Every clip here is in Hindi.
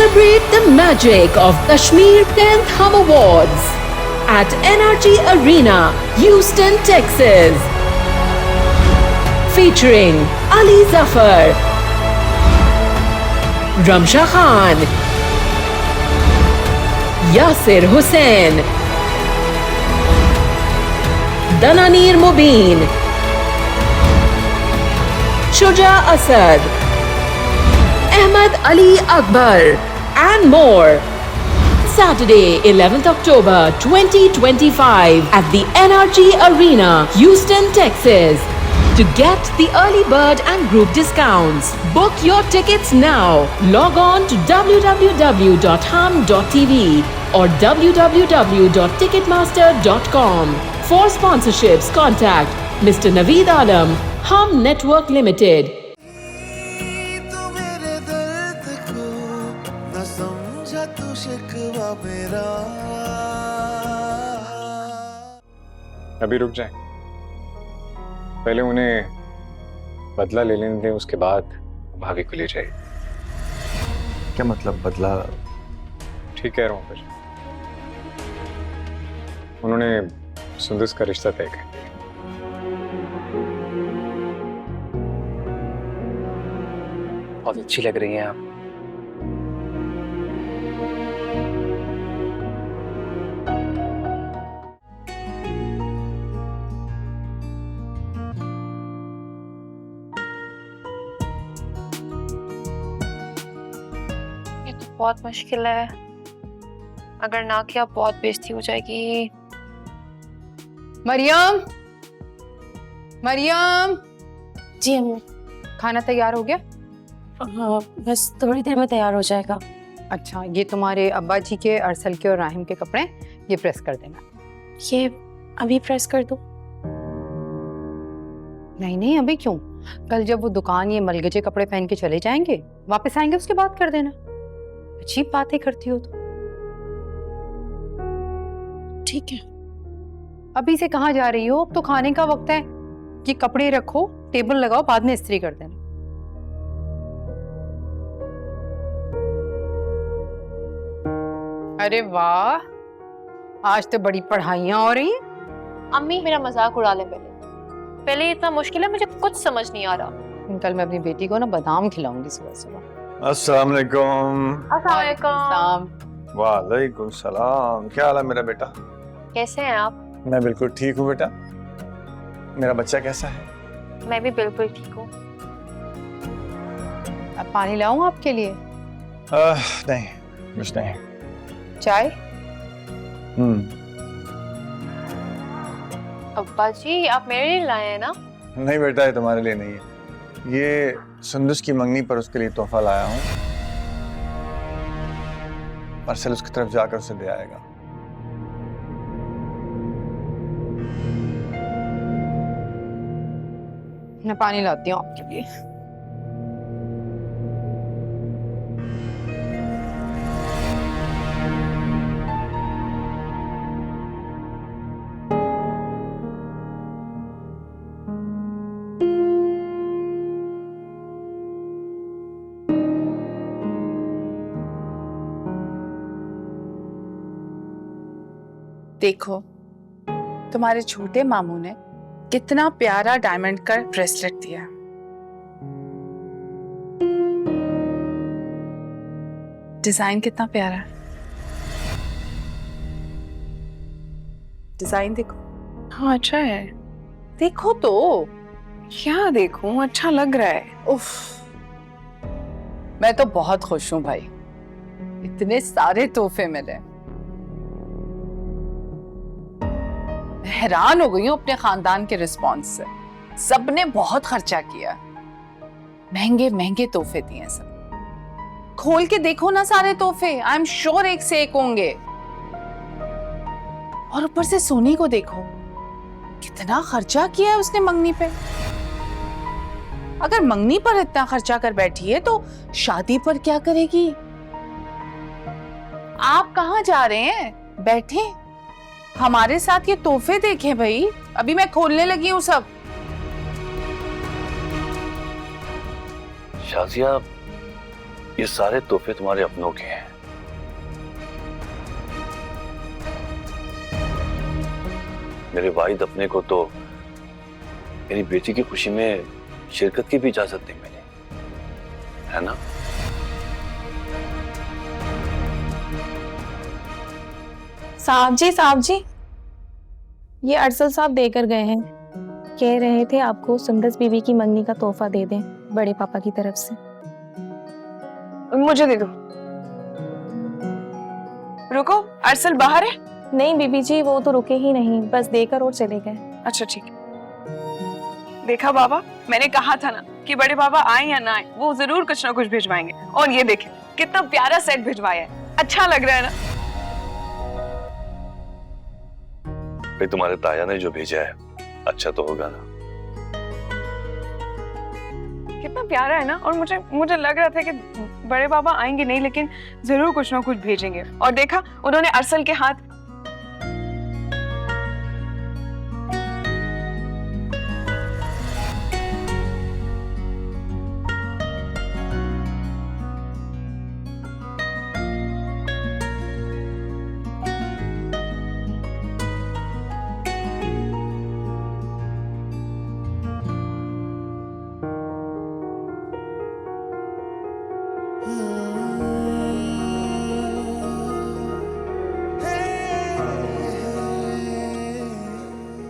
Celebrate the magic of Kashmir 10th Hum Awards at NRG Arena, Houston, Texas. Featuring Ali Zafar, Ramsha Khan, Yasir Hussain, Dananir Mubin, Shuja Asad, Ahmad Ali Akbar, and more. Saturday, 11th October 2025 at the NRG Arena, Houston, Texas. To get the early bird and group discounts, book your tickets now. Log on to www.hum.tv or www.ticketmaster.com. For sponsorships, contact Mr. Naveed Alam, Hum Network Limited. अभी रुक जाए, पहले उन्हें बदला ले लेने दें, उसके बाद भाभी को ले जाए। क्या मतलब बदला? ठीक कह रहा हूँ फिर। उन्होंने सुंदस का रिश्ता तय कर दिया। बहुत अच्छी लग रही हैं आप। बहुत मुश्किल है, अगर ना किया बहुत बेइज्जती हो जाएगी। मरियम, मरियम। जी अम्मी। खाना तैयार हो गया? हाँ, बस थोड़ी देर में तैयार हो जाएगा। अच्छा, ये तुम्हारे अब्बा जी के, अरसल के और राहिम के कपड़े, ये प्रेस कर देना। ये अभी प्रेस कर दूं? नहीं नहीं, अभी क्यों? कल जब वो दुकान ये मलगजे कपड़े पहन के चले जाएंगे, वापस आएंगे, उसके बाद कर देना। अजीब बातें करती हो तो। ठीक है। अभी से कहाँ जा रही हो? अब तो खाने का वक्त है। ये कपड़े रखो, टेबल लगाओ, बाद में इस्त्री कर देना। अरे वाह, आज तो बड़ी पढ़ाइयाँ हो रही हैं। अम्मी मेरा मजाक उड़ा ले पहले इतना मुश्किल है, मुझे कुछ समझ नहीं आ रहा। कल मैं अपनी बेटी को ना बादाम खिलाऊंगी सुबह सुबह। अस्सलाम वालेकुम। अस्सलाम। वालेकुम सलाम। क्या हाल है मेरा बेटा? कैसे हैं आप? मैं बिल्कुल ठीक हूँ बेटा। मेरा बच्चा कैसा है? मैं भी बिल्कुल ठीक हूँ। अब पानी लाऊं आपके लिए? नहीं, कुछ नहीं। चाय? अब्बा जी, आप मेरे लिए लाए हैं ना? नहीं बेटा, ये तुम्हारे लिए नहीं है। ये सुंदस की मंगनी पर उसके लिए तोहफा लाया हूँ। अरसल उसकी तरफ जाकर उसे दे आएगा। मैं पानी लाती हूँ आपके लिए। देखो, तुम्हारे छोटे मामू ने कितना प्यारा डायमंड का ब्रेसलेट दिया। डिजाइन कितना प्यारा है। डिजाइन देखो। हाँ, अच्छा है। देखो तो। क्या देखूं? अच्छा लग रहा है। उफ, मैं तो बहुत खुश हूँ भाई, इतने सारे तोहफे मिले। हैरान हो गई हूँ अपने खानदान के रिस्पॉन्स से। सबने बहुत खर्चा किया, महंगे महंगे तोहफे दिए सब। खोल के देखो ना सारे तोहफे, आई एम श्योर एक से एक होंगे। और ऊपर से सोनी को देखो, कितना खर्चा किया है उसने मंगनी पे। अगर मंगनी पर इतना खर्चा कर बैठी है तो शादी पर क्या करेगी? आप कहाँ जा रहे हैं? बैठे, हमारे साथ ये तोहफे देखें भाई। अभी मैं खोलने लगी हूँ सब। शाजिया, ये सारे तोहफे तुम्हारे अपनों के हैं। मेरे वाहिद अपने को तो मेरी बेटी की खुशी में शिरकत की भी इजाजत नहीं मिली, है ना? साहब जी, ये अरसल साहब देकर गए हैं। कह रहे थे आपको सुंदस बीबी की मंगनी का तोहफा दे दें बड़े पापा की तरफ से। मुझे दे दो। रुको, अरसल बाहर है? नहीं बीबी जी, वो तो रुके ही नहीं, बस देकर और चले गए। अच्छा ठीक है। देखा बाबा, मैंने कहा था ना कि बड़े बाबा आए या ना आए, वो जरूर कुछ ना कुछ भिजवाएंगे। और ये देखें कितना प्यारा सेट भिजवाया है, अच्छा लग रहा है ना? भाई तुम्हारे ताया ने जो भेजा है अच्छा तो होगा ना? कितना प्यारा है ना। और मुझे लग रहा था कि बड़े बाबा आएंगे नहीं, लेकिन जरूर कुछ ना कुछ भेजेंगे। और देखा, उन्होंने अरसल के हाथ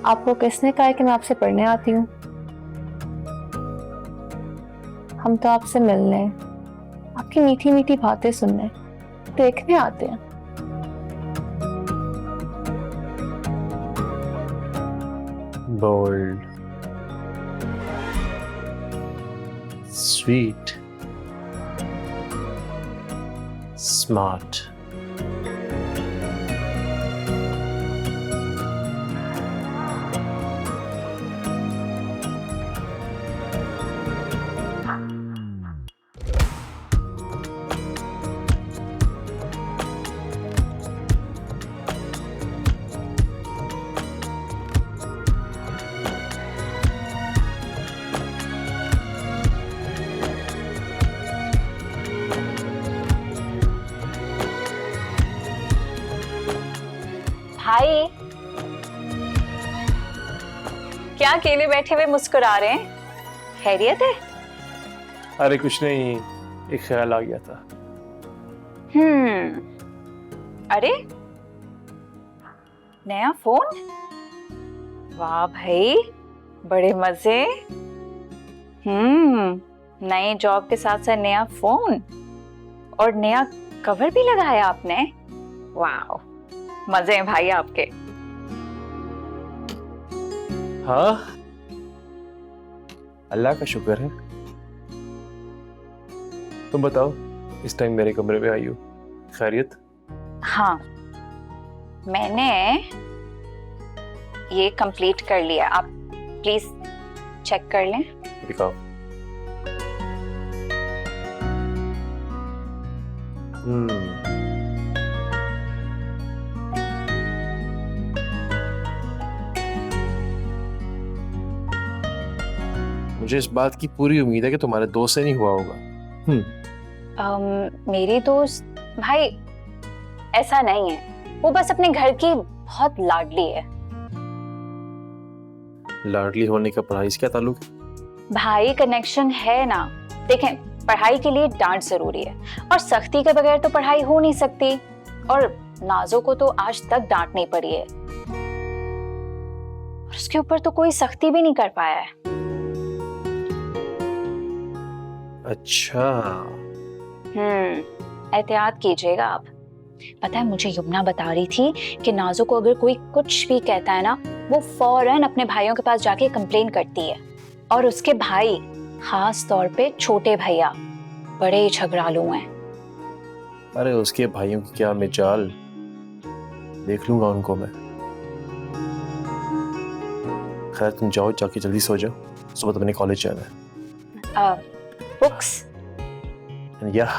आपको किसने कहा है कि मैं आपसे पढ़ने आती हूँ? हम तो आपसे मिलने, आपकी मीठी मीठी बातें सुनने, देखने आते हैं। bold, sweet, smart. भाई, क्या अकेले बैठे हुए मुस्कुरा रहे हैं? खैरियत है? अरे कुछ नहीं, एक ख्याल आ गया था। अरे नया फोन? वाह भाई, बड़े मजे। नए जॉब के साथ साथ नया फोन और नया कवर भी लगाया आपने। वाह, मजे हैं भाई आपके। हाँ, अल्लाह का शुक्र है। तुम बताओ, इस टाइम मेरे कमरे में आई हो, खैरियत? हाँ, मैंने ये कंप्लीट कर लिया, आप प्लीज चेक कर लें। दिखाओ। मुझे इस बात की पूरी उम्मीद है कि तुम्हारे दोस्त से नहीं हुआ होगा। मेरी दोस्त भाई ऐसा नहीं है, वो बस अपने घर की बहुत लाडली है। लाडली होने का पढ़ाई से क्या ताल्लुक है? भाई कनेक्शन है ना। देखें, पढ़ाई के लिए डांट जरूरी है और सख्ती के बगैर तो पढ़ाई हो नहीं सकती। और नाजो को तो आज तक डांट नहीं पड़ी है और उसके ऊपर तो कोई सख्ती भी नहीं कर पाया है। अच्छा। एहतियात कीजिएगा आप। पता है, मुझे युमना बता रही थी कि नाजो को अगर कोई कुछ भी कहता है ना, वो फौरन अपने भाइयों के पास जाके कंप्लेन करती है। और उसके भाई, खास तौर पे छोटे भैया, बड़े ही झगड़ालू हैं। अरे उसके भाइयों की क्या मिजाल, देख लूंगा उनको मैं। खैर तुम जाओ, जाके जल्दी सो जाओ, सुबह तुमने कॉलेज जाना है। Books? Yeah,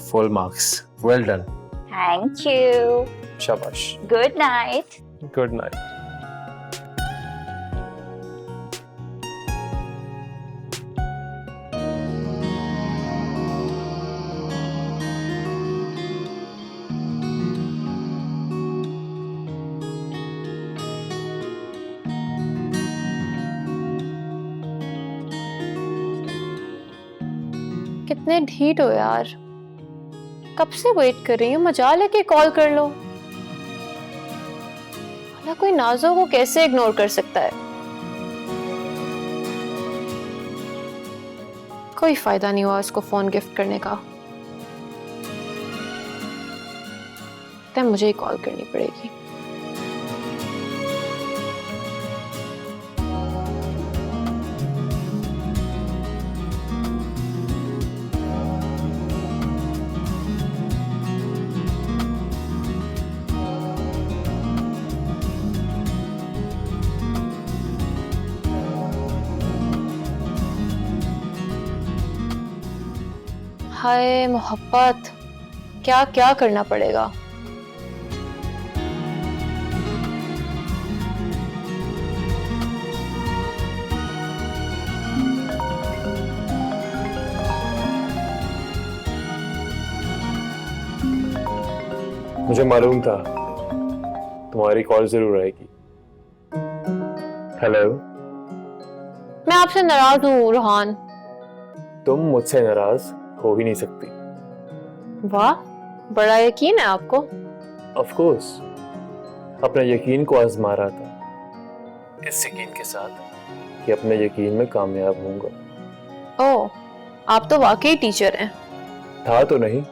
full marks. Well done. Thank you. Shabash. Good night. Good night. कितने ढीठ हो यार, कब से वेट कर रही हूँ, मजाल है कि कॉल कर लो। भला कोई नाज़ो को कैसे इग्नोर कर सकता है। कोई फायदा नहीं हुआ उसको फोन गिफ्ट करने का, तो मुझे ही कॉल करनी पड़ेगी। हाय मोहब्बत, क्या क्या करना पड़ेगा। मुझे मालूम था तुम्हारी कॉल जरूर आएगी। हेलो। मैं आपसे नाराज हूँ रोहान। तुम मुझसे नाराज हो ही नहीं सकती। वाह, बड़ा यकीन है आपको। ऑफ कोर्स, अपने यकीन को आजमा रहा था, इस यकीन के साथ कि अपने यकीन में कामयाब होऊंगा। ओह, आप तो वाकई टीचर हैं। था तो नहीं,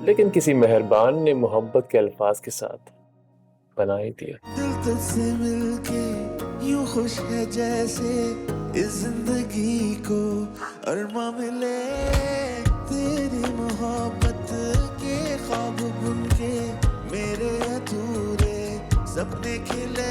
लेकिन किसी मेहरबान ने मोहब्बत के अल्फाज के साथ बना ही दिया। दिल तुझसे मिलके यूं खुश है जैसे इस जिंदगी को अरमा मिले, तेरी मोहब्बत के ख्वाब बुनके मेरे अधूरे सपने खिले।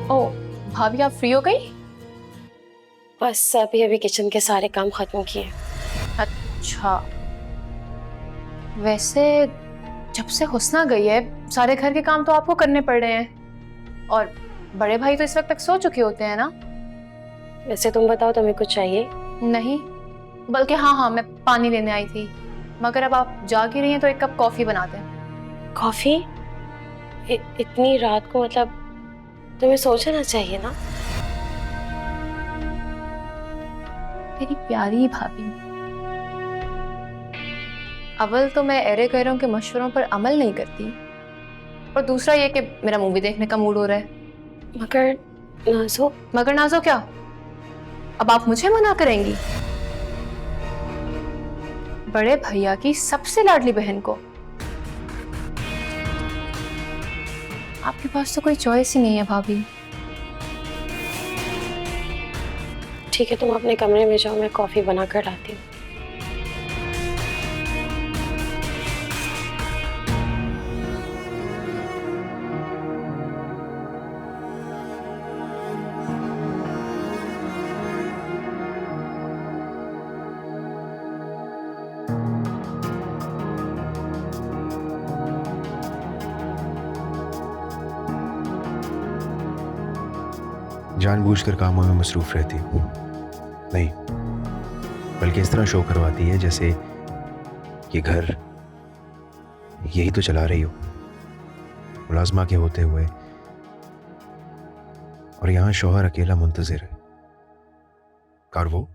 ओह भाभी, आप फ्री हो गई? बस अभी अभी किचन के सारे काम खत्म किए। अच्छा, वैसे जब से हुस्ना गई है सारे घर के काम तो आपको करने पड़ रहे हैं, और बड़े भाई तो इस वक्त तक सो चुके होते हैं ना। वैसे तुम बताओ, तुम्हें कुछ चाहिए? नहीं, बल्कि हाँ, मैं पानी लेने आई थी, मगर अब आप जाग ही रही हैं तो एक कप कॉफी बना दें। कॉफी? इतनी रात को? मतलब तुम्हें सोचना चाहिए ना। मेरी प्यारी भाभी, अव्वल तो मैं एरे गैरों के मशवरों पर अमल नहीं करती, और दूसरा ये कि मेरा मूवी देखने का मूड हो रहा है। मगर नाजो क्या? अब आप मुझे मना करेंगी? बड़े भैया की सबसे लाडली बहन को आपके पास तो कोई चॉइस ही नहीं है भाभी। ठीक है, तुम अपने कमरे में जाओ, मैं कॉफी बना कर लाती हूँ। जानबूझकर कामों में मसरूफ रहती हूँ, नहीं बल्कि इस तरह शो करवाती है जैसे ये घर यही तो चला रही हो, मुलाजमा के होते हुए, और यहाँ शौहर अकेला मुंतजिर है। और वो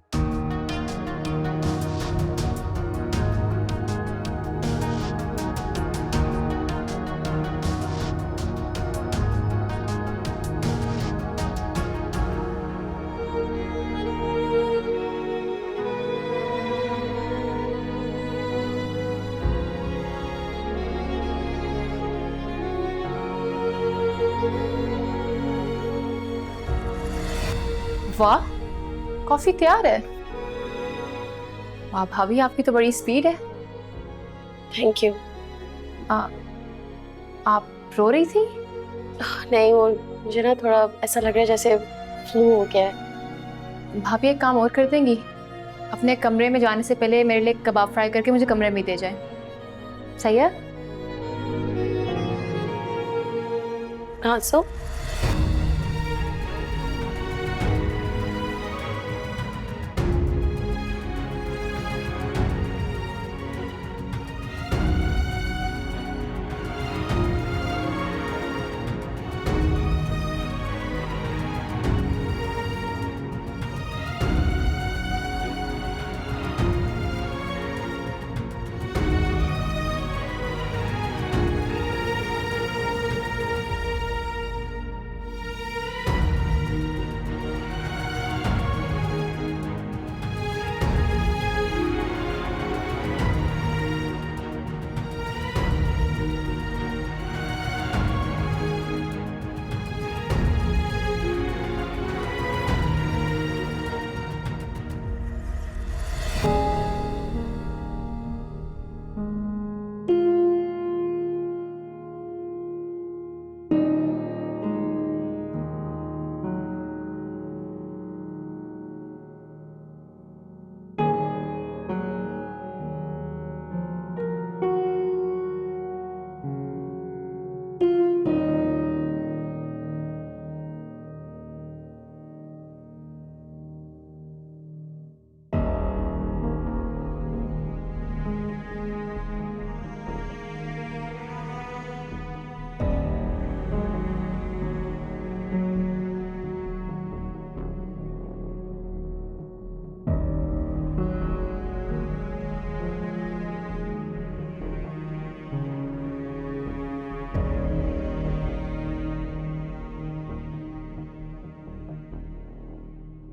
वाह, कॉफी तैयार है। वाह भाभी, आपकी तो बड़ी स्पीड है। Thank you. आप रो रही थी? नहीं, वो मुझे ना थोड़ा ऐसा लग रहा है जैसे फ्लू हो गया है। भाभी एक काम और कर देंगी, अपने कमरे में जाने से पहले मेरे लिए कबाब फ्राई करके मुझे कमरे में दे जाए। सही है? हाँ, सो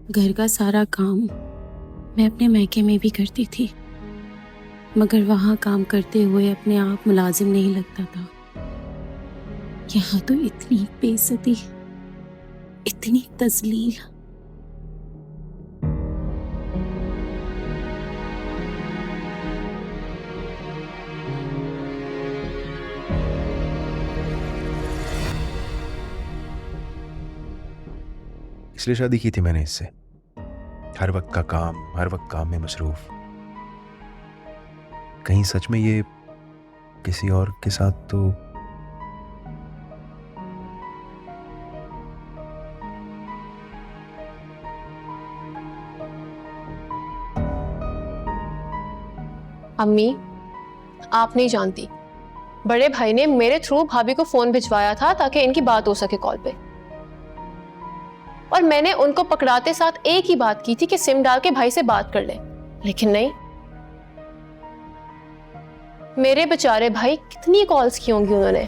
घर का सारा काम मैं अपने मैके में भी करती थी, मगर वहाँ काम करते हुए अपने आप मुलाजिम नहीं लगता था। यहाँ तो इतनी बेइज्जती, इतनी तजलील। इसलिए शादी की थी मैंने इससे। हर वक्त का काम, हर वक्त काम में मसरूफ। कहीं सच में ये किसी और के साथ तो अम्मी, आप नहीं जानती, बड़े भाई ने मेरे थ्रू भाभी को फोन भिजवाया था ताकि इनकी बात हो सके कॉल पे। और मैंने उनको पकड़ाते साथ एक ही बात की थी कि सिम डाल के भाई से बात कर ले, लेकिन नहीं। मेरे बेचारे भाई कितनी कॉल्स की होंगी उन्होंने।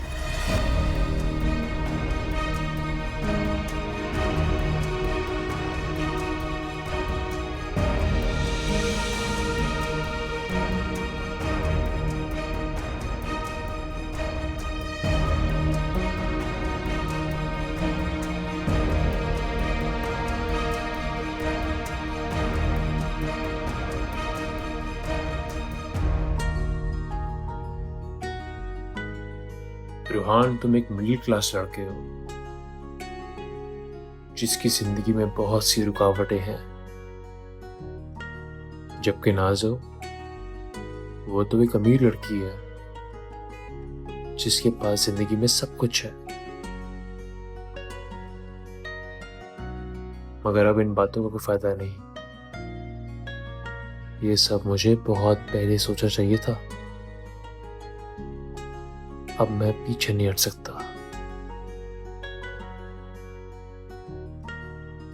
रूहान, तुम एक मिडिल क्लास लड़के हो जिसकी जिंदगी में बहुत सी रुकावटें हैं, जबकि नाज़ो वो तो एक अमीर लड़की है जिसके पास जिंदगी में सब कुछ है। मगर अब इन बातों का कोई फायदा नहीं। ये सब मुझे बहुत पहले सोचा चाहिए था। अब मैं पीछे नहीं हट सकता।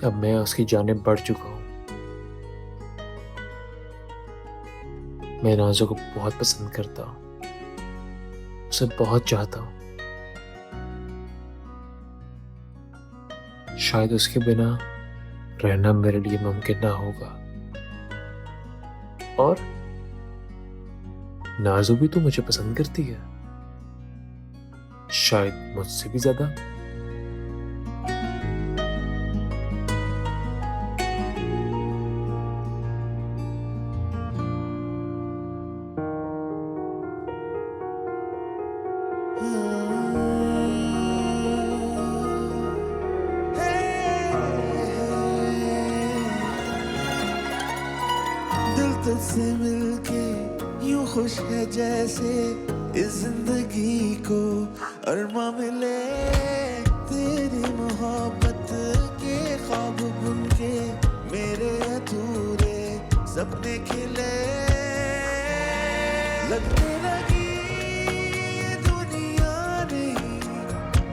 अब मैं उसकी जानिब बढ़ चुका हूं। मैं नाज़ो को बहुत पसंद करता हूं, उसे बहुत चाहता हूं। शायद उसके बिना रहना मेरे लिए मुमकिन ना होगा। और नाज़ो भी तो मुझे पसंद करती है, शायद मुझसे भी ज्यादा। दिल तुझसे मिलके यूं खुश है जैसे इस जिंदगी को अरमा मिले। तेरी मोहब्बत के ख्वाब बुनके मेरे अधूरे सपने खिले। लगने लगी दुनिया नहीं,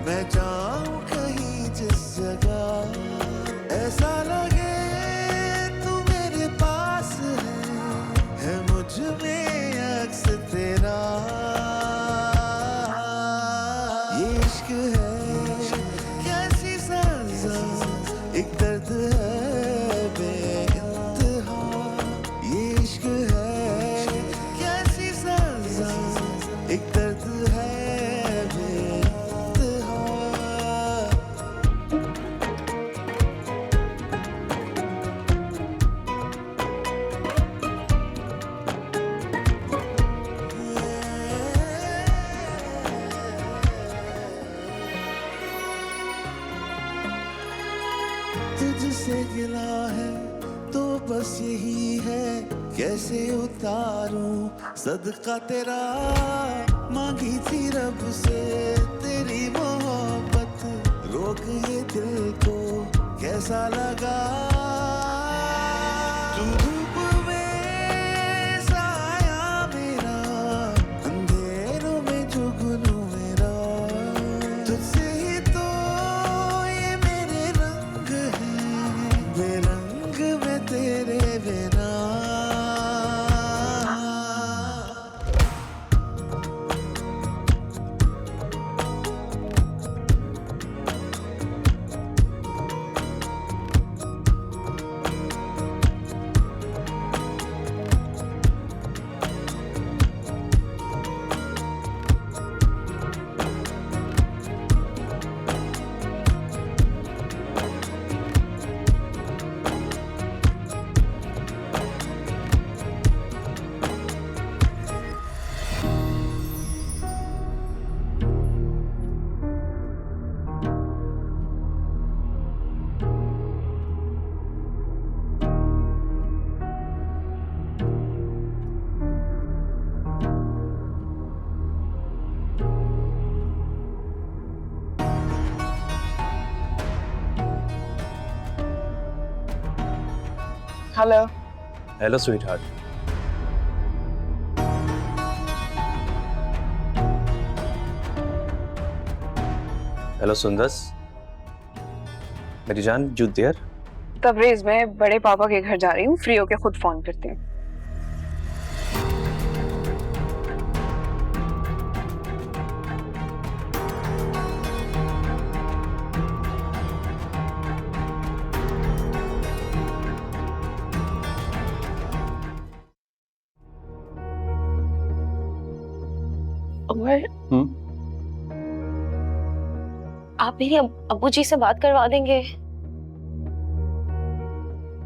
मैं जाऊं कहीं जिस जगह ऐसा लगे तू मेरे पास है मुझ में अक्स तेरा। ये इश्क है कैसी सजा, एक दर्द है बेइंतहा। ये इश्क है कैसी सजा, एक दर्द है बेइंतहा। तुझसे गिला है तो बस यही है, कैसे उतारूं सदका तेरा। मांगी थी रब से तेरी मोहब्बत, रोक ये दिल को कैसा लगा। तू धूप में साया मेरा, अंधेरों में जुगनू मेरा। तुझसे ही तो ये मेरे रंग हैं, बेरंग में तेरे बिना। Hello. Hello sweet heart. Hello Sundas, मेरी जान, यू देयर? तबरेज, मैं बड़े पापा के घर जा रही हूँ, फ्री होके खुद फोन करती हूँ। आप मेरी अब्बू जी से बात करवा देंगे?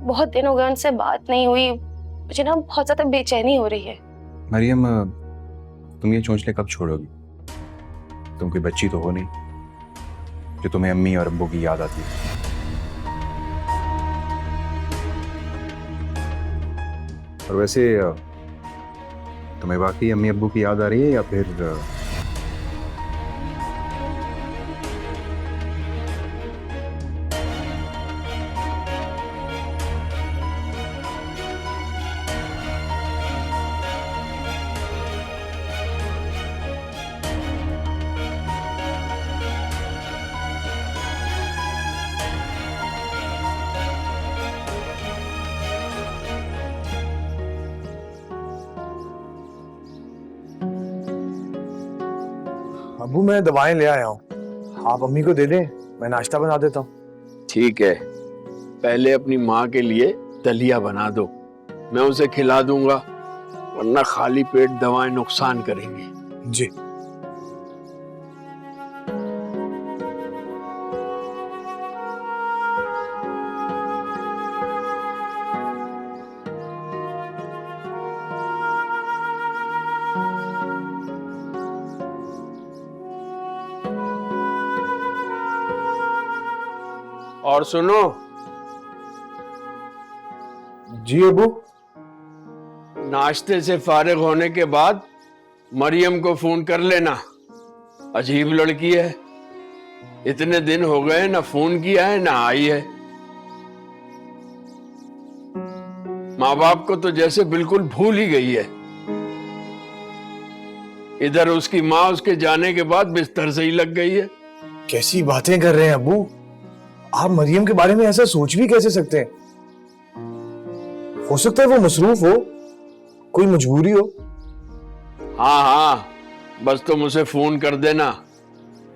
बहुत दिन हो गए उनसे बात नहीं हुई, मुझे ना बहुत ज्यादा बेचैनी हो रही है। मरियम, तुम ये चोंचले कब छोड़ोगी? तुम कोई बच्ची तो हो नहीं जो तुम्हें अम्मी और अब्बू की याद आती है। और वैसे तुम्हें वाकई अम्मी अब्बू की याद आ रही है या फिर अबू, मैं दवाएं ले आया हूँ, आप अम्मी को दे दें, मैं नाश्ता बना देता हूँ। ठीक है, पहले अपनी माँ के लिए दलिया बना दो, मैं उसे खिला दूंगा, वरना खाली पेट दवाएं नुकसान करेंगी। जी। और सुनो। जी अबू। नाश्ते से फारिग होने के बाद मरियम को फोन कर लेना, अजीब लड़की है, इतने दिन हो गए ना फोन किया है ना आई है। माँ बाप को तो जैसे बिल्कुल भूल ही गई है। इधर उसकी माँ उसके जाने के बाद बिस्तर से ही लग गई है। कैसी बातें कर रहे हैं अबू, आप मरियम के बारे में ऐसा सोच भी कैसे सकते हैं? हो सकता है वो मसरूफ हो, कोई मजबूरी हो। हाँ हाँ, बस तुम उसे फोन कर देना,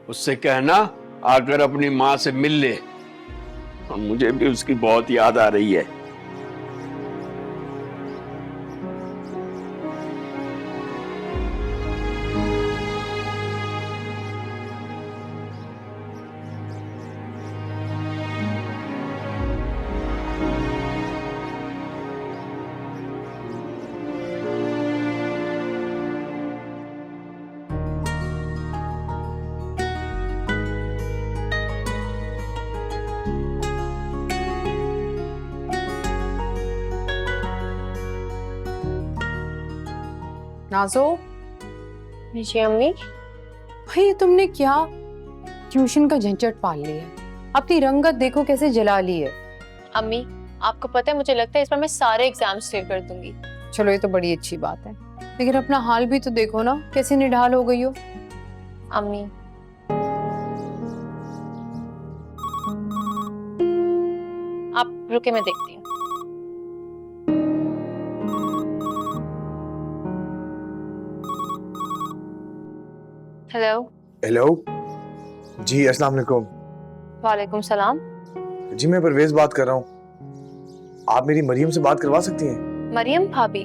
उससे कहना आकर अपनी माँ से मिल ले, और मुझे भी उसकी बहुत याद आ रही है। नाजो। जी अम्मी। भाई तुमने क्या ट्यूशन का झंझट पाल लिया है, अपनी रंगत देखो कैसे जला ली है। अम्मी, आपको पता है मुझे लगता है इस बार मैं सारे एग्जाम्स फेल कर दूंगी। चलो ये तो बड़ी अच्छी बात है, लेकिन अपना हाल भी तो देखो ना, कैसे निढाल हो गई हो। अम्मी, आप रुके, मैं देखती हूँ। हेलो। हेलो जी, अस्सलाम वालेकुम। वालेकुम सलाम। जी मैं परवेज बात कर रहा हूँ, आप मेरी मरियम से बात करवा सकती हैं? मरियम भाभी?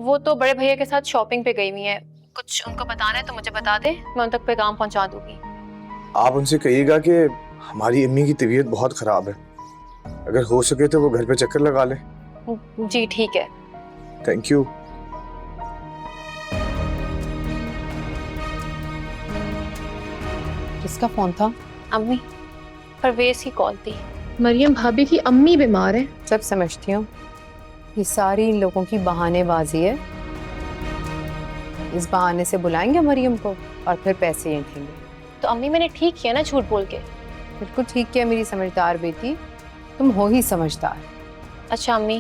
वो तो बड़े भैया के साथ शॉपिंग पे गई हुई हैं, कुछ उनको बताना है तो मुझे बता दे, मैं उन तक पैगाम पहुंचा दूंगी। आप उनसे कहिएगा कि हमारी अम्मी की तबीयत बहुत खराब है, अगर हो सके तो वो घर पे चक्कर लगा ले। जी ठीक है। Thank you. किसका फोन था? अम्मी, परवेज की कॉल थी। मरियम भाभी की अम्मी बीमार है। सब समझती हूँ, ये सारी इन लोगों की बहानेबाजी है। इस बहाने से बुलाएंगे मरियम को और फिर पैसे ऐंठेंगे। तो अम्मी मैंने ठीक किया ना झूठ बोल के? बिल्कुल ठीक किया मेरी समझदार बेटी, तुम हो ही समझदार। अच्छा अम्मी,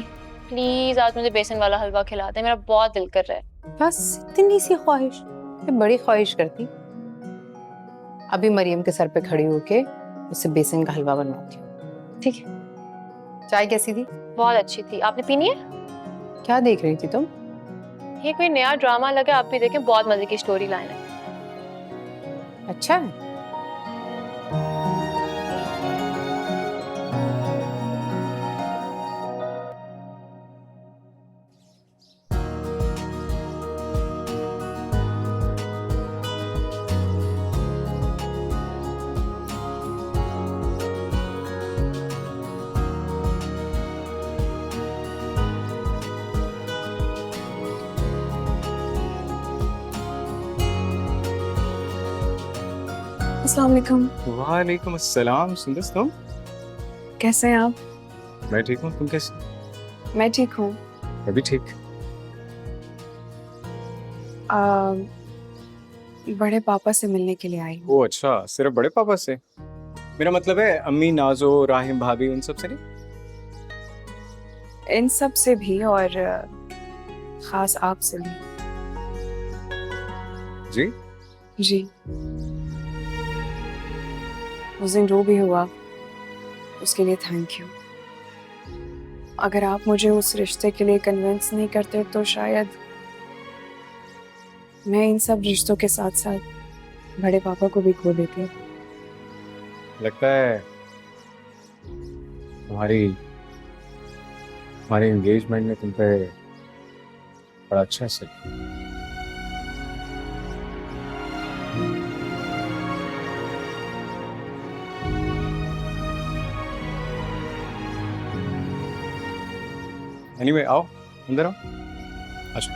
प्लीज आज मुझे बेसन वाला हलवा खिला दे, मेरा बहुत दिल कर रहा है। बस इतनी सी ख्वाहिश, मैं बड़ी ख्वाहिश करती। अभी मरियम के सर पे खड़ी होके उससे बेसन का हलवा बनवाती हूँ, ठीक है? चाय कैसी थी? बहुत अच्छी थी, आपने पीनी है? क्या देख रही थी तुम? ये कोई नया ड्रामा लगा, आप भी देखें, बहुत मजे की स्टोरी लाइन है। अच्छा है। अस्सलाम वालेकुम। वालेकुम अस्सलाम। सुंदर तुम कैसे हैं आप? मैं ठीक हूँ, तुम कैसे? मैं ठीक हूँ। मैं भी ठीक। बड़े पापा से मिलने के लिए आई हूँ। ओ अच्छा, सिर्फ बड़े पापा से? मेरा मतलब है अम्मी, नाजो, राहिम भाभी, उन सब से नहीं? इन सब से भी, और खास आपसे भी। जी जी। उस दिन जो भी हुआ उसके लिए थैंक यू। अगर आप मुझे उस रिश्ते के लिए कन्विंस नहीं करते तो शायद मैं इन सब रिश्तों के साथ साथ बड़े पापा को भी खो देती। लगता है तुम्हारी एंगेजमेंट ने तुम पे बड़ा अच्छा असर किया। एनीवे, आओ अंदर आओ। अच्छा,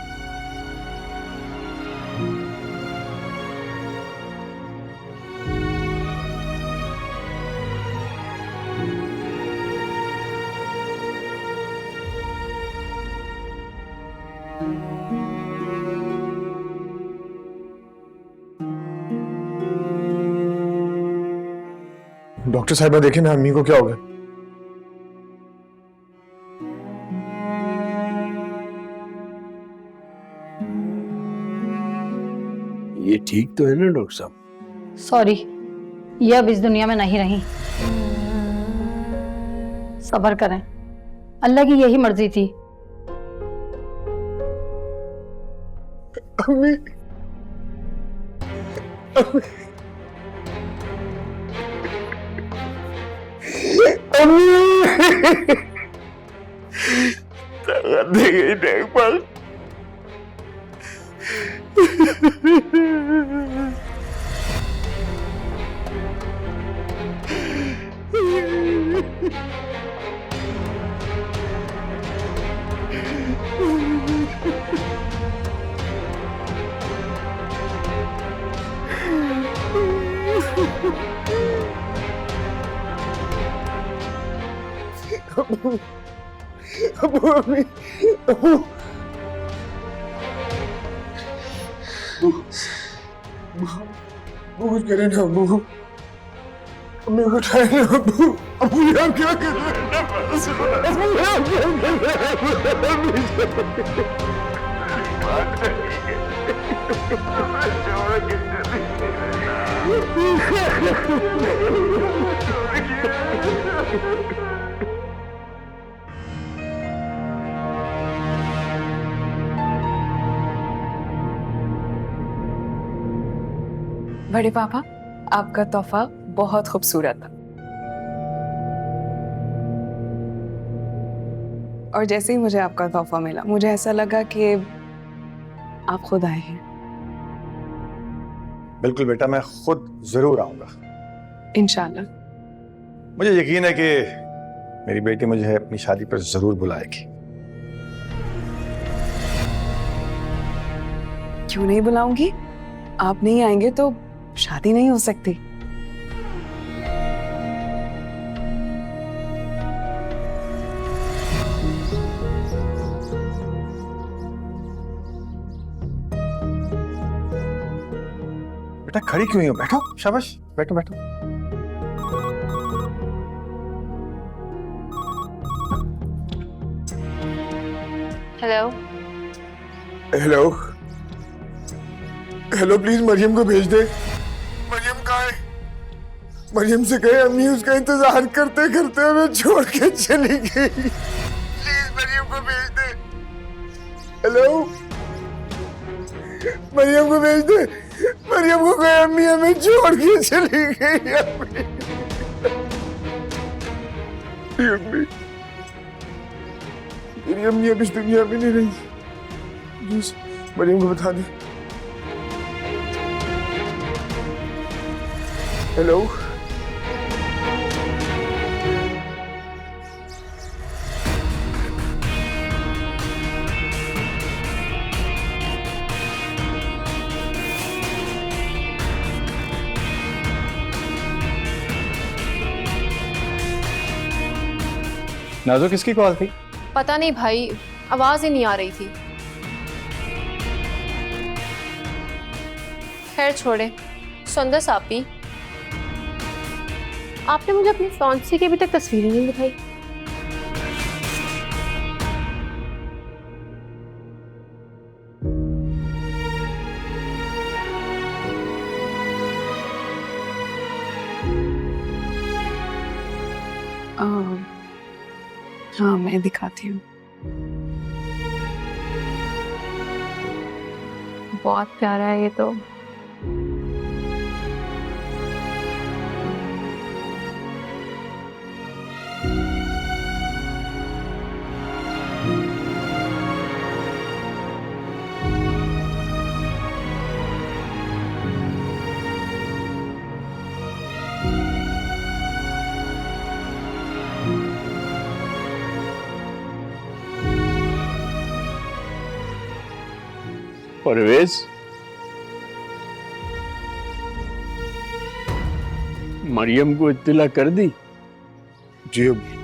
डॉक्टर साहिबा देखे ना, अम्मी को क्या हो गया? ये ठीक तो है ना डॉक्टर साहब? सॉरी, ये अब इस दुनिया में नहीं रही। सब्र करें, अल्लाह की यही मर्जी थी। अम्मी, दे गई देखभाल। अम्मी, कुछ करे ना अम्मू, अम्मी को उठाए ना अम्मू। अम्मू आप क्या कर रहे हैं? अम्मू आप क्या कर रहे हैं? बड़े पापा, आपका तोहफा बहुत खूबसूरत था। और जैसे ही मुझे आपका तोहफा मिला, मुझे ऐसा लगा कि आप खुद आए हैं। बिल्कुल बेटा, मैं खुद जरूर आऊंगा इंशाल्लाह। मुझे यकीन है कि मेरी बेटी मुझे अपनी शादी पर जरूर बुलाएगी। क्यों नहीं बुलाऊंगी? आप नहीं आएंगे तो शादी नहीं हो सकती। बेटा खड़ी क्यों हो? बैठो, शाबाश, बैठो बैठो। Hello hello hello, please Mariam को भेज दे। मरियम कहाँ है? मरियम से कहे अम्मी उसका इंतजार करते करते हमें छोड़ के चली गई। प्लीज मरियम को भेज दे। हेलो, मरियम को भेज दे। मरियम को कहे अम्मी हमें छोड़ के चली गई। अम्मी मेरी अम्मी अब इस दुनिया में नहीं रही। प्लीज मरियम को बता दे। हेलो, नाजो किसकी कॉल थी? पता नहीं भाई, आवाज ही नहीं आ रही थी। खैर छोड़े। सुंदर सापी, आपने मुझे अपनी फियांसी की अभी तक तस्वीर नहीं दिखाई। हाँ मैं दिखाती हूँ। बहुत प्यारा है ये तो। परवेज, मरियम को इत्तला कर दी? जी अम्मी।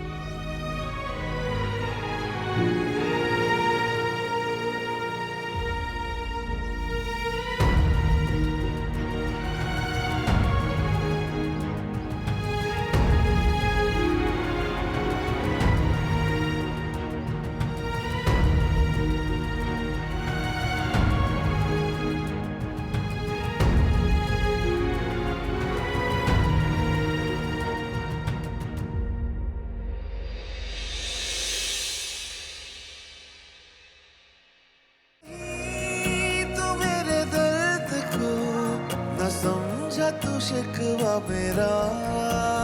समझा तू शिकवा मेरा।